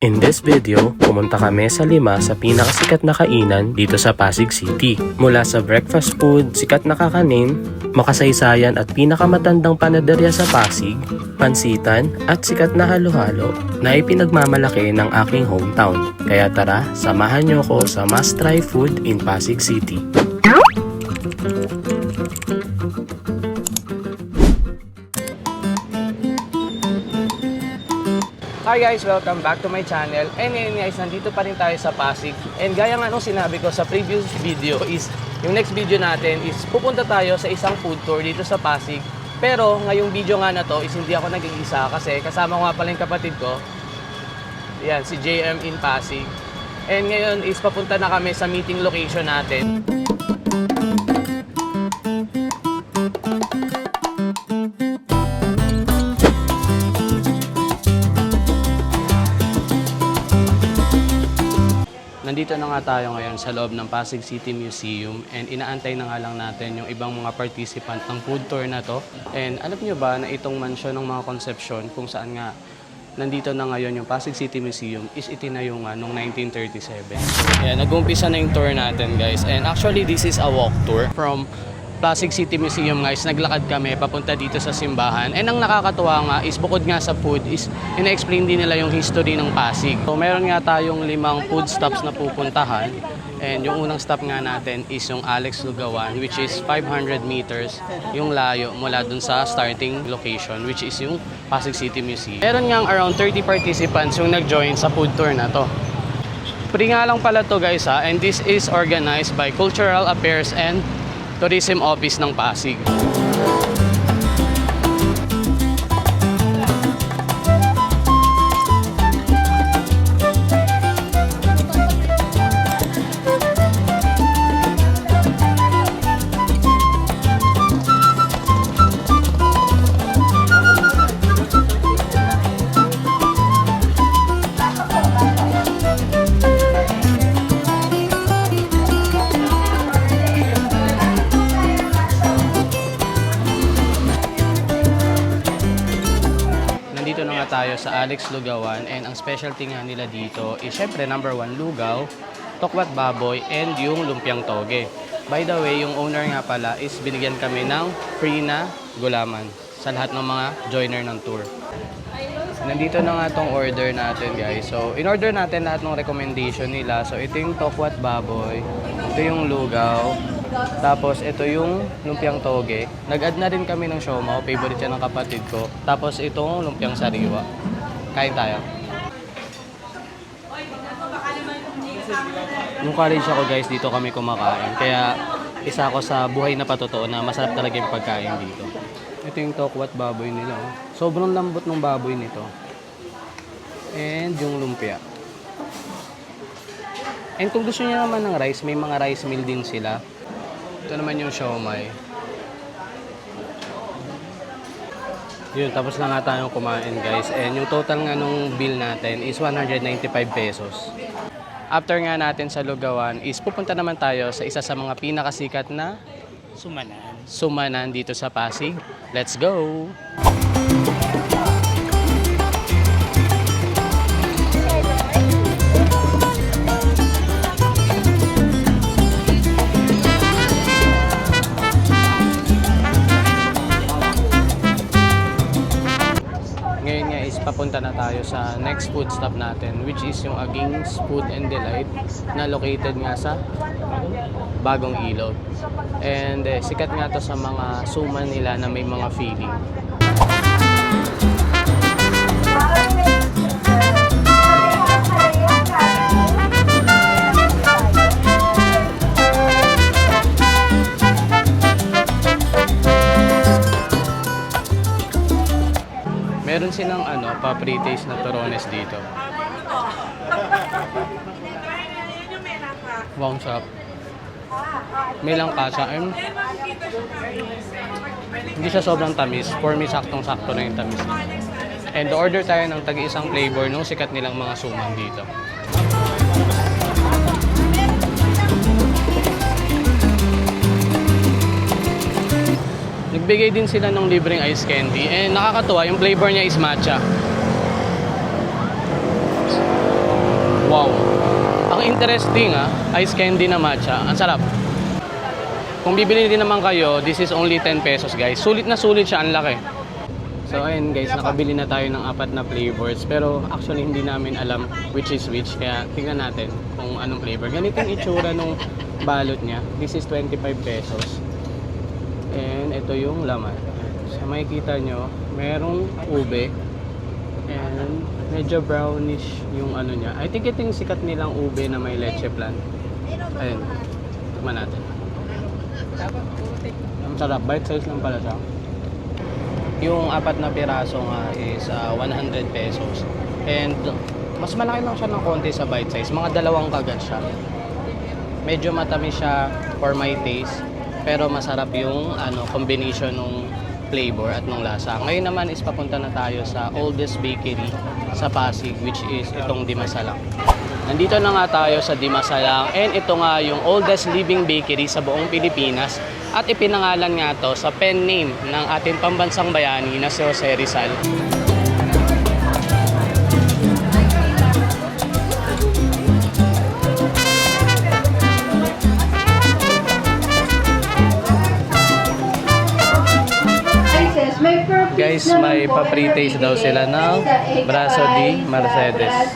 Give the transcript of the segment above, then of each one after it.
In this video, pumunta kami sa 5 sa pinakasikat na kainan dito sa Pasig City. Mula sa breakfast food, sikat na kakanin, makasaysayan at pinakamatandang panaderya sa Pasig, pansitan at sikat na halo-halo na ipinagmamalaki ng aking hometown. Kaya tara, samahan niyo ko sa must try food in Pasig City. Hi guys! Welcome back to my channel. And ngayon guys, nandito pa rin tayo sa Pasig. And gaya nga nung sinabi ko sa previous video is, yung next video natin is pupunta tayo sa isang food tour dito sa Pasig. Pero ngayong video nga na to is hindi ako nag-iisa kasi kasama ko nga pala yung kapatid ko. Yan, si JM in Pasig. And ngayon is papunta na kami sa meeting location natin. Nandito na nga tayo ngayon sa loob ng Pasig City Museum and inaantay na nga lang natin yung ibang mga participant ng food tour na to. And alam nyo ba na itong mansyon ng mga Concepcion kung saan nga nandito na ngayon yung Pasig City Museum is itinayo nga noong 1937. Ayan, nag-umpisa na yung tour natin guys. And actually this is a walk tour from Pasig City Museum guys. Naglakad kami papunta dito sa simbahan. And ang nakakatuwa nga is bukod nga sa food is ina-explain din nila yung history ng Pasig. So meron nga tayong 5 food stops na pupuntahan. And yung unang stop nga natin is yung Alex Lugawan, which is 500 meters yung layo mula dun sa starting location, which is yung Pasig City Museum. Meron nga around 30 participants yung nag-join sa food tour na to. Free nga lang pala to guys ha. And this is organized by Cultural Affairs and Tourism Office ng Pasig. Nandito na nga tayo sa Alex Lugawan and ang specialty nga nila dito is syempre number 1 lugaw, tokwat baboy and yung lumpiang toge. By the way, yung owner nga pala is binigyan kami ng free na gulaman sa lahat ng mga joiner ng tour. Nandito na nga tong order natin guys. So in-order natin lahat ng recommendation nila. So ito yung tokwat baboy, ito yung lugaw, tapos ito yung lumpiang toge. Nag-add na rin kami ng siomaw, favorite yan ng kapatid ko. Tapos itong lumpiang sariwa. Kain tayo. Nung college ako guys, dito kami kumakain. Kaya isa ako sa buhay na patotoo na masarap talaga yung pagkain dito. Ito yung tokwat baboy nila. Oh. Sobrang lambot ng baboy nito. And yung lumpia. And kung gusto niyo naman ng rice, may mga rice meal din sila. Ito naman yung siomai. Yun, tapos na nga tayong kumain guys. And yung total nga nung bill natin is 195 pesos. After nga natin sa Lugawan is pupunta naman tayo sa isa sa mga pinakasikat na sumanan dito sa Pasig. Let's go! Papunta na tayo sa next food stop natin, which is yung Aging's Food and Delight na located nga sa Bagong Ilog. And sikat nga to sa mga suman nila na may mga feeling. Meron silang pa-pre-taste na turones dito. Wow, sarap. May langkasa. Hindi siya sobrang tamis. For me, saktong-sakto na yung tamis. And order tayo ng tagi-isang flavor nung sikat nilang mga suman dito. Nagbigay din sila ng libreng ice candy. And nakakatuwa, yung flavor niya is matcha. Wow. Ang interesting ice candy na matcha. Ang sarap. Kung bibili din naman kayo, this is only 10 pesos guys. Sulit na sulit siya, ang laki. So ayun guys, nakabili na tayo ng 4 na flavors. Pero actually hindi namin alam which is which. Kaya tingnan natin kung anong flavor. Ganito yung itsura nung balot niya. This is 25 pesos. And ito yung laman. So makikita nyo, merong ube. And medyo brownish yung ano niya. I think ito yung sikat nilang ube na may leche flan. Ayun, tikman natin. Ang sarap, bite size lang pala siya. Yung 4 na piraso nga is 100 pesos. And mas malaki lang siya ng konti sa bite size. Mga 2 kagat siya. Medyo matamis siya for my taste. Pero masarap yung combination ng flavor at ng lasa. Ngayon naman is papunta na tayo sa oldest bakery sa Pasig, which is itong Dimasalang. Nandito na nga tayo sa Dimasalang, and ito nga yung oldest living bakery sa buong Pilipinas, at ipinangalan nga to sa pen name ng ating pambansang bayani na si Jose Rizal. Guys, may pa-pre-taste daw sila ng Brazo di Mercedes.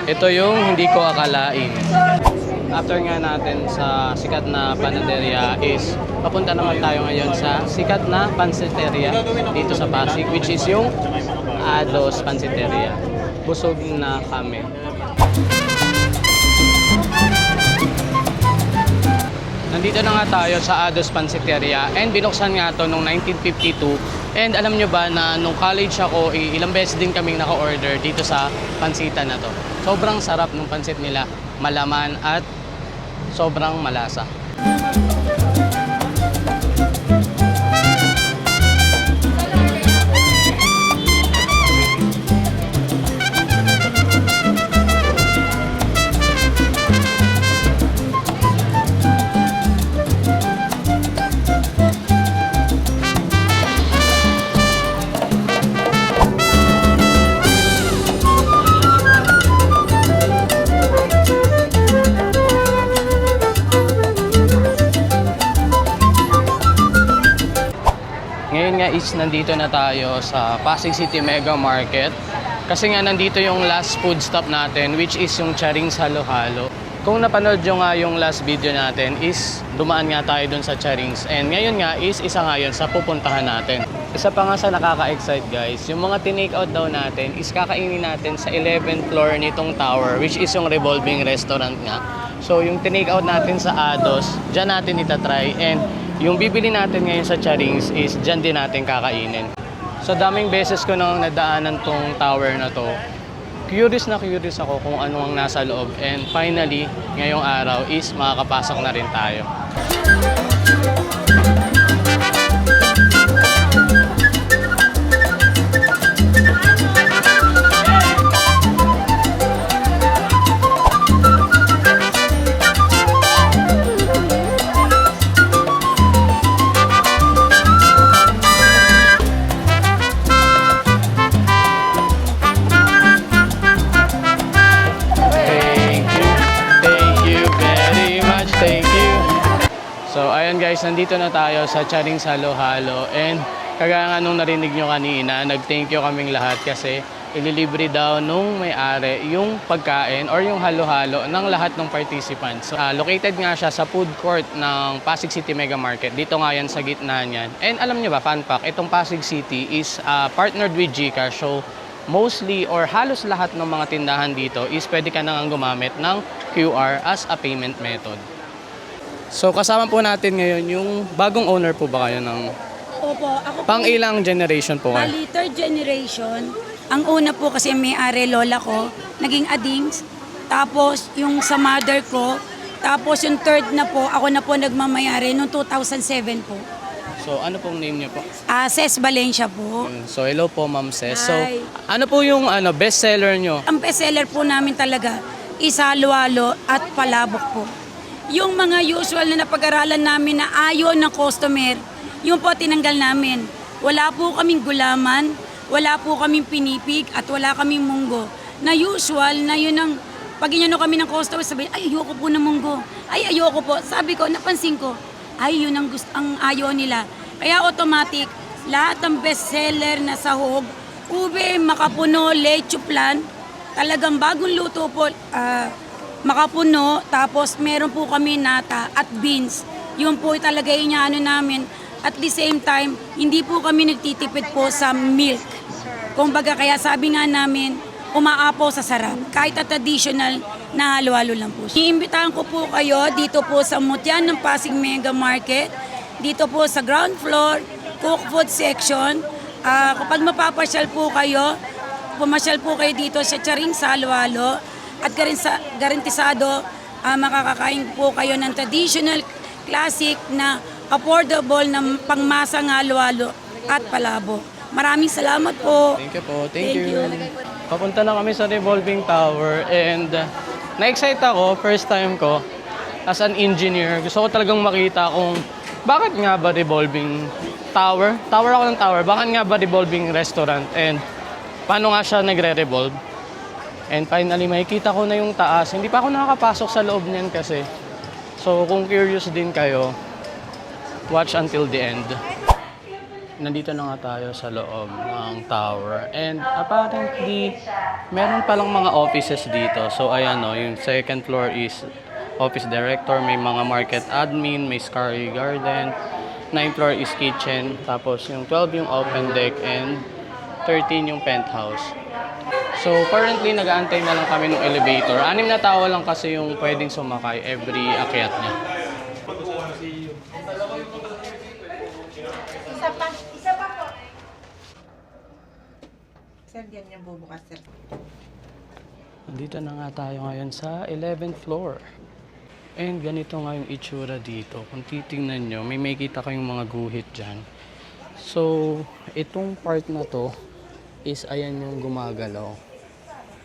Ito yung hindi ko akalain. After nga natin sa sikat na panaderia is papunta naman tayo ngayon sa sikat na pansiteria dito sa Pasig, which is yung Ados Pansiteria. Busog na kami. Nandito na nga tayo sa Ados Pansiteria, and binuksan nga to noong 1952. And alam nyo ba na nung college ako, ilang beses din kaming naka-order dito sa pansitan na to. Sobrang sarap ng pansit nila, malaman at sobrang malasa. Ngayon nga is nandito na tayo sa Pasig City Mega Market. Kasi nga nandito yung last food stop natin, which is yung Charings Halo-Halo. Kung napanood nyo nga yung last video natin is dumaan nga tayo dun sa Charings. And ngayon nga is isa nga yun sa pupuntahan natin. Isa pa nga sa nakaka-excite guys, yung mga tinake out daw natin is kakainin natin sa 11th floor nitong tower, which is yung revolving restaurant nga. So yung tinake out natin sa Ados, dyan natin itatry, and yung bibili natin ngayon sa Charings is dyan din natin kakainin. So daming beses ko nang nadaanan tong tower na to. Curious ako kung ano ang nasa loob, and finally ngayong araw is makakapasok na rin tayo. So ayun guys, nandito na tayo sa Charings Halo-Halo, and kagaya nga nung narinig nyo kanina, nag-thank you kaming lahat kasi ililibre daw nung may-ari yung pagkain or yung halo-halo ng lahat ng participants. So, located nga siya sa food court ng Pasig City Mega Market. Dito nga yan sa gitna niyan. And alam nyo ba, fun fact, itong Pasig City is partnered with GCash. So mostly or halos lahat ng mga tindahan dito is pwede ka nang gumamit ng QR as a payment method. So kasama po natin ngayon yung bagong owner po ba kayo ng... Opo, ako po. Pang ilang generation po kayo? Bali, third generation. Ang una po kasi may-ari lola ko, naging adings. Tapos yung sa mother ko. Tapos yung third na po, ako na po nagmamayari noong 2007 po. So ano pong name niyo po? Ces Valencia po. So hello po Ma'am Ces. So Hi. ano po yung best seller nyo? Ang bestseller po namin talaga is halo-halo at palabok po. Yung mga usual na napag-aralan namin na ayaw ng customer, yung po tinanggal namin. Wala po kaming gulaman, wala po kaming pinipig, at wala kaming munggo. Na usual na yun ang Pag inano kami ng customer, sabi, ay, ayoko po ng munggo. Ay, ayoko po. Sabi ko, napansin ko, ay, yun ang ayaw nila. Kaya automatic, lahat ng bestseller na sahog, ube, makapuno, leche plan, talagang bagong luto po, makapuno, tapos meron po kami nata at beans. Yun po talaga yung ano namin. At the same time, hindi po kami nagtitipid po sa milk. Kumbaga, kaya sabi nga namin, umaapaw sa sarap. Kahit at additional na halo-halo lang po. Iimbitahan ko po kayo dito po sa Mutyan ng Pasig Mega Market. Dito po sa ground floor, cook food section. Kapag mapapasyal po kayo, pumasyal po kayo dito sa Charing sa halo-halo. At garantisado, makakakain po kayo ng traditional, classic na affordable na pangmasang halo-halo at palabo. Maraming salamat po. Thank you po. Thank you. Papunta na kami sa revolving tower and na-excite ako, first time ko as an engineer. Gusto ko talagang makita kung bakit nga ba revolving tower? Tower ako ng tower. Bakit nga ba revolving restaurant? And paano nga siya nagre-revolve? And finally, makikita ko na yung taas. Hindi pa ako nakakapasok sa loob niyan kasi. So kung curious din kayo, watch until the end. Nandito na nga tayo sa loob ng tower. And apparently, meron palang mga offices dito. So ayan o, yung second floor is office director, may mga market admin, may Scarry Garden. 9th floor is kitchen. Tapos yung 12 yung open deck and 13 yung penthouse. So currently, nag-aantay na lang kami ng elevator. 6 na tao lang kasi yung pwedeng sumakay every akyat niya. Isa pa po. Sir, yan yung bubukas, sir. Nandito na nga tayo ngayon sa 11th floor. And ganito nga yung itsura dito. Kung titingnan nyo, may makikita kayong mga guhit dyan. So, itong part na to is ayan yung gumagalaw.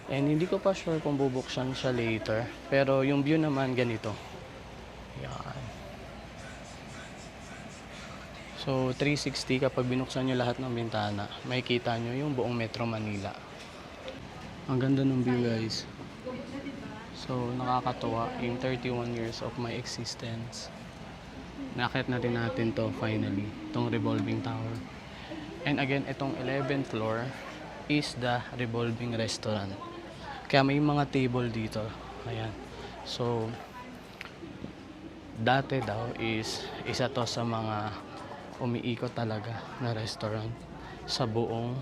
And hindi ko pa sure kung bubuksan siya later. Pero yung view naman ganito. Yan. So, 360 kapag binuksan nyo lahat ng bintana, makikita nyo yung buong Metro Manila. Ang ganda ng view, guys. So, nakakatuwa yung 31 years of my existence. Nakit na rin natin to finally, itong revolving tower. And again, itong 11th floor is the revolving restaurant. Kaya may mga table dito. Ayan. So, dati daw is isa to sa mga umiikot talaga na restaurant sa buong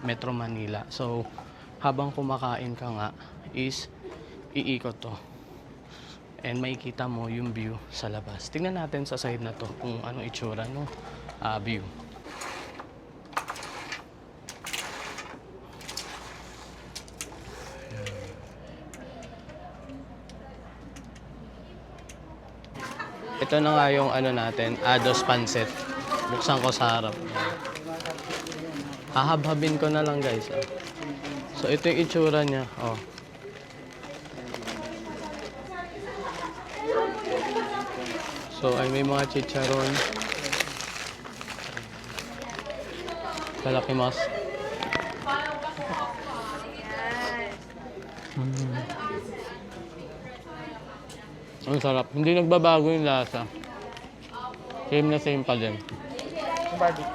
Metro Manila. So, habang kumakain ka nga is iikot to. And makikita mo yung view sa labas. Tingnan natin sa side na to kung anong itsura no view. Ito na nga yung ano natin, Ados Pancit. Buksan ko sa harap. Hahab-habin ko na lang, guys. So ito yung itsura niya. Oh. So ay may mga chicharon. Kalakimas. Ang sarap. Hindi nagbabago yung lasa. Same na same pa din. Barbie.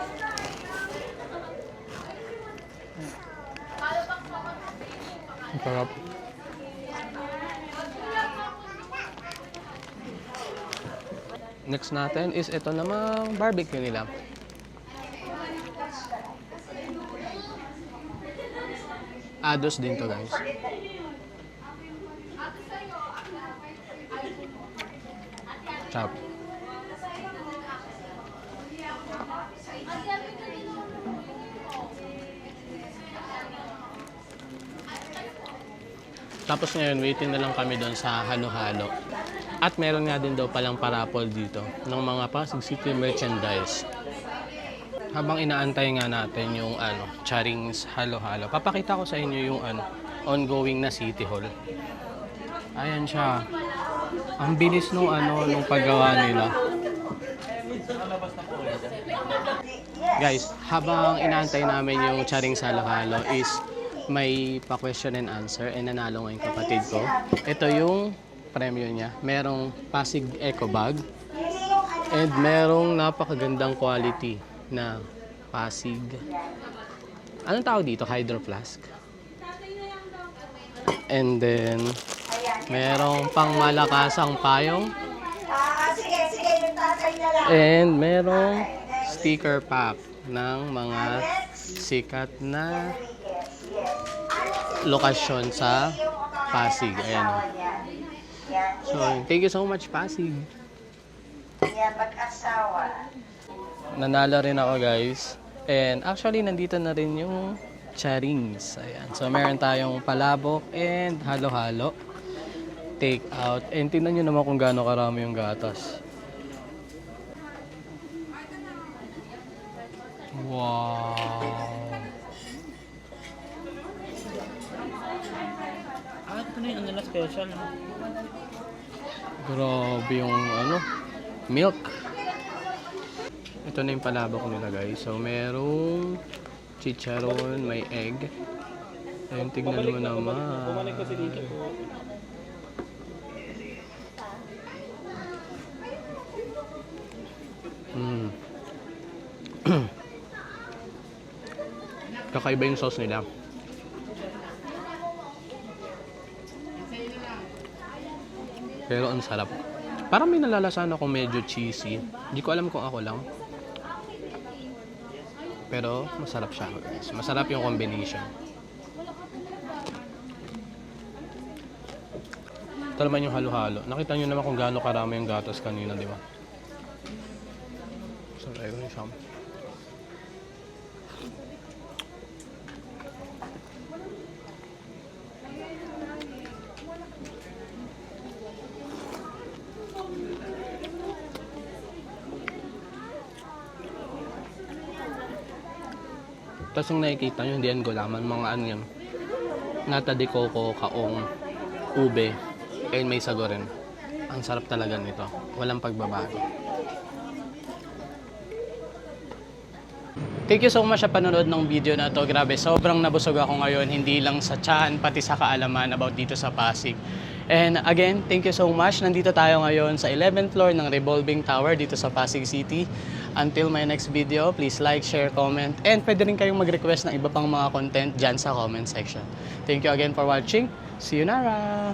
Ang sarap. Next natin is ito namang barbecue nila. Ados din to, guys. Chop. Tapos ngayon, waiting na lang kami doon sa halo-halo. At meron nga din daw palang parapol dito ng mga Pasig City merchandise. Habang inaantay nga natin yung Charing's halo-halo, papakita ko sa inyo yung ongoing na City Hall. Ayan siya. Ang bilis nung paggawa nila. Guys, habang inaantay namin yung Charing's halo-halo is may pa-question and answer and nanalo ngayong kapatid ko. Ito yung premyo niya. Merong Pasig Eco Bag and merong napakagandang quality na Pasig. Anong tawag dito? Hydro flask. And then, merong pangmalakasang payong. And merong sticker pack ng mga sikat na lokasyon sa Pasig. Ayan. So, thank you so much, Pasig. Nanalo rin ako, guys. And actually, nandito na rin yung charings. Ayan. So, meron tayong palabok and halo-halo. Take out. And tingnan nyo naman kung gaano karami yung gatas. Wow! Ito na yung ano na special. Grabe yung ano, milk. Ito na yung palabok nila, guys. So, merong chicharon, may egg. Ayun, tignan mo naman. Bumalik kasi dito. Kakaiba yung sauce nila. Pero ang sarap. Parang may nalalasan ako medyo cheesy. Hindi ko alam kung ako lang. Pero masarap siya, guys. Masarap yung combination. Ito naman yung halo-halo. Nakita nyo naman kung gaano karami yung gatas kanina, di ba? So, ayun yung siya. Tapos yung nakikita nyo, hindi yan gulaman. Mga ano yan. Nata de coco, kaong, ube, and may sago rin. Ang sarap talaga nito. Walang pagbabago. Thank you so much sa panonood ng video na to. Grabe, sobrang nabusog ako ngayon. Hindi lang sa tiyan, pati sa kaalaman about dito sa Pasig. And again, thank you so much. Nandito tayo ngayon sa 11th floor ng Revolving Tower dito sa Pasig City. Until my next video, please like, share, comment, and pwede rin kayong mag-request ng iba pang mga content dyan sa comment section. Thank you again for watching. See you, Nara!